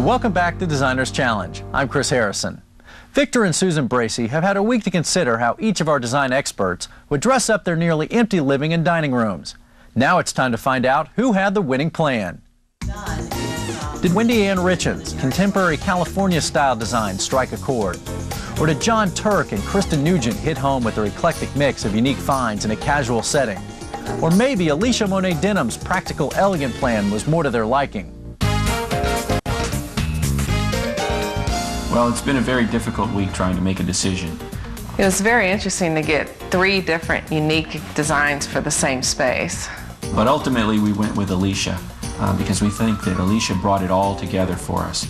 Welcome back to Designer's Challenge. I'm Chris Harrison. Victor and Susan Bracey have had a week to consider how each of our design experts would dress up their nearly empty living and dining rooms. Now it's time to find out who had the winning plan. Did Wendy Ann Richens' contemporary California-style design strike a chord? Or did John Turk and Kristen Nugent hit home with their eclectic mix of unique finds in a casual setting? Or maybe Alicia Monet Denham's practical, elegant plan was more to their liking? Well, it's been a very difficult week trying to make a decision. It was very interesting to get 3 different unique designs for the same space. But ultimately we went with Alicia because we think that Alicia brought it all together for us.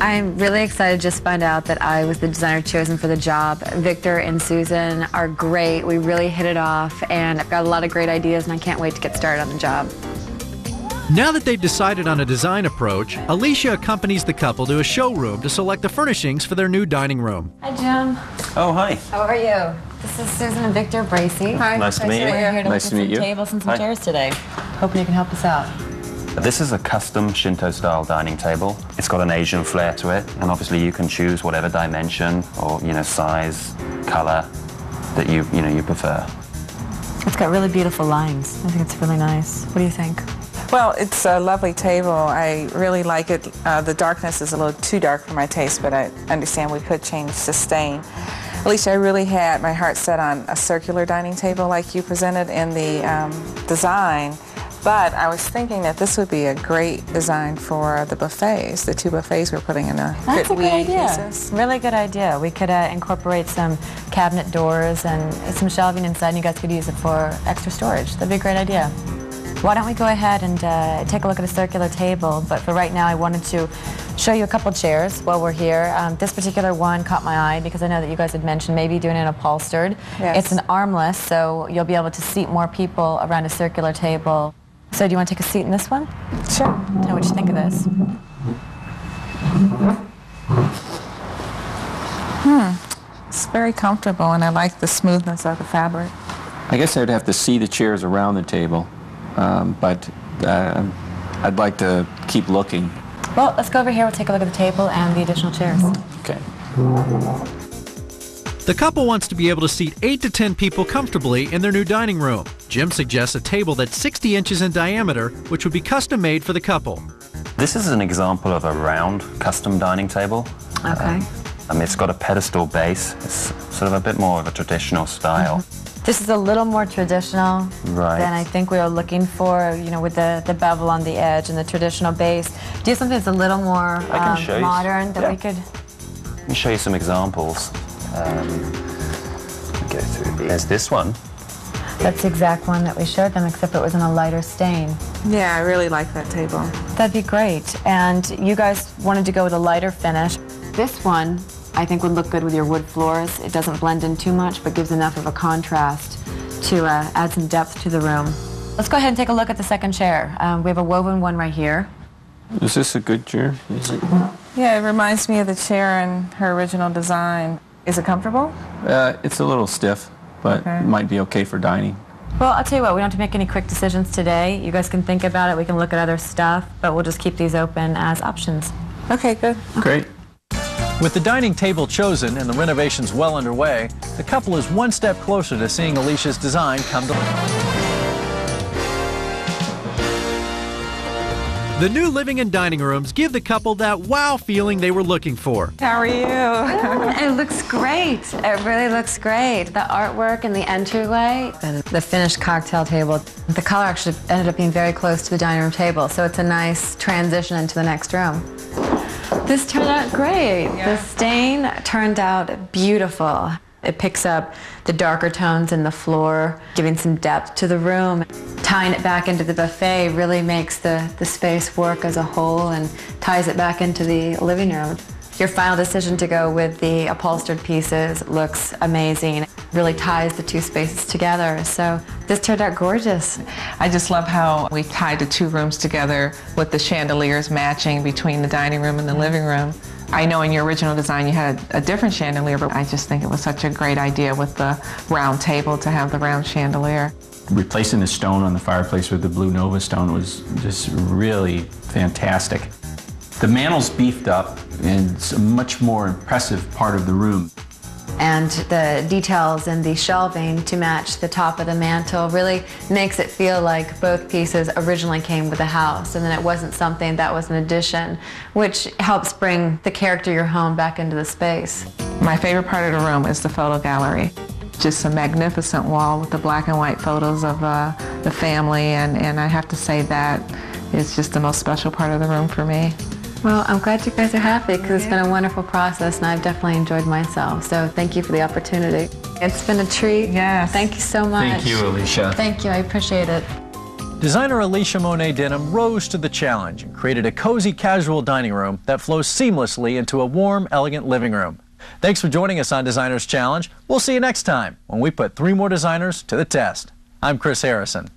I'm really excited to just find out that I was the designer chosen for the job. Victor and Susan are great. We really hit it off, and I've got a lot of great ideas, and I can't wait to get started on the job. Now that they've decided on a design approach, Alicia accompanies the couple to a showroom to select the furnishings for their new dining room. Hi, Jim. Oh, hi. How are you? This is Susan and Victor Bracey. Hi. Nice to meet you. We're here to Nice to look meet at some you. tables and some chairs today. Hoping you can help us out. This is a custom Shinto-style dining table. It's got an Asian flair to it, and obviously you can choose whatever dimension or size, color that you prefer. It's got really beautiful lines. I think it's really nice. What do you think? Well, it's a lovely table. I really like it. The darkness is a little too dark for my taste, but I understand we could change the stain. Alicia, I really had my heart set on a circular dining table like you presented in the design, but I was thinking that this would be a great design for the buffets, the 2 buffets we're putting in a That's a great idea. pieces. Really good idea. We could incorporate some cabinet doors and some shelving inside, and you guys could use it for extra storage. That'd be a great idea. Why don't we go ahead and take a look at a circular table, but for right now I wanted to show you a couple chairs while we're here. This particular one caught my eye because I know that you guys had mentioned maybe doing it upholstered. Yes. It's an armless, so you'll be able to seat more people around a circular table. So do you want to take a seat in this one? Sure. Tell me what you think of this. It's very comfortable, and I like the smoothness of the fabric. I guess I'd have to see the chairs around the table, but I'd like to keep looking. Well, let's go over here. We'll take a look at the table and the additional chairs. Okay. The couple wants to be able to seat 8 to 10 people comfortably in their new dining room. Jim suggests a table that's 60 inches in diameter, which would be custom made for the couple. This is an example of a round custom dining table. Okay. It's got a pedestal base. It's sort of a bit more of a traditional style. This is a little more traditional Right. than I think we were looking for, with the bevel on the edge and the traditional base. Do you have something that's a little more I can show you. modern that we could... Let me show you some examples. Go through these. There's this one. That's the exact one that we showed them, except it was in a lighter stain. Yeah, I really like that table. That'd be great. And you guys wanted to go with a lighter finish. This one, I think, would look good with your wood floors. It doesn't blend in too much, but gives enough of a contrast to add some depth to the room. Let's go ahead and take a look at the second chair. We have a woven one right here. Is this a good chair? Is it? Yeah, it reminds me of the chair in her original design. Is it comfortable? It's a little stiff, but Okay. it might be okay for dining. Well, I'll tell you what, we don't have to make any quick decisions today. You guys can think about it. We can look at other stuff, but we'll just keep these open as options. Okay, good. Great. With the dining table chosen and the renovations well underway, the couple is one step closer to seeing Alicia's design come to life. The new living and dining rooms give the couple that wow feeling they were looking for. How are you? It looks great. It really looks great. The artwork and the entryway, and the finished cocktail table. The color actually ended up being very close to the dining room table, so it's a nice transition into the next room. This turned out great. The stain turned out beautiful. It picks up the darker tones in the floor, giving some depth to the room. Tying it back into the buffet really makes the space work as a whole and ties it back into the living room. Your final decision to go with the upholstered pieces looks amazing. It really ties the 2 spaces together, so this turned out gorgeous. I just love how we tied the 2 rooms together with the chandeliers matching between the dining room and the living room. I know in your original design you had a different chandelier, but I just think it was such a great idea with the round table to have the round chandelier. Replacing the stone on the fireplace with the blue Nova stone was just really fantastic. The mantle's beefed up, and it's a much more impressive part of the room. And the details in the shelving to match the top of the mantle really makes it feel like both pieces originally came with the house, and then it wasn't something that was an addition, which helps bring the character of your home back into the space. My favorite part of the room is the photo gallery. Just a magnificent wall with the black and white photos of the family, and I have to say that is just the most special part of the room for me. Well, I'm glad you guys are happy because it's been a wonderful process and I've definitely enjoyed myself. So thank you for the opportunity. It's been a treat. Yes. Thank you so much. Thank you, Alicia. Thank you. I appreciate it. Designer Alicia Monet Denham rose to the challenge and created a cozy casual dining room that flows seamlessly into a warm, elegant living room. Thanks for joining us on Designer's Challenge. We'll see you next time when we put 3 more designers to the test. I'm Chris Harrison.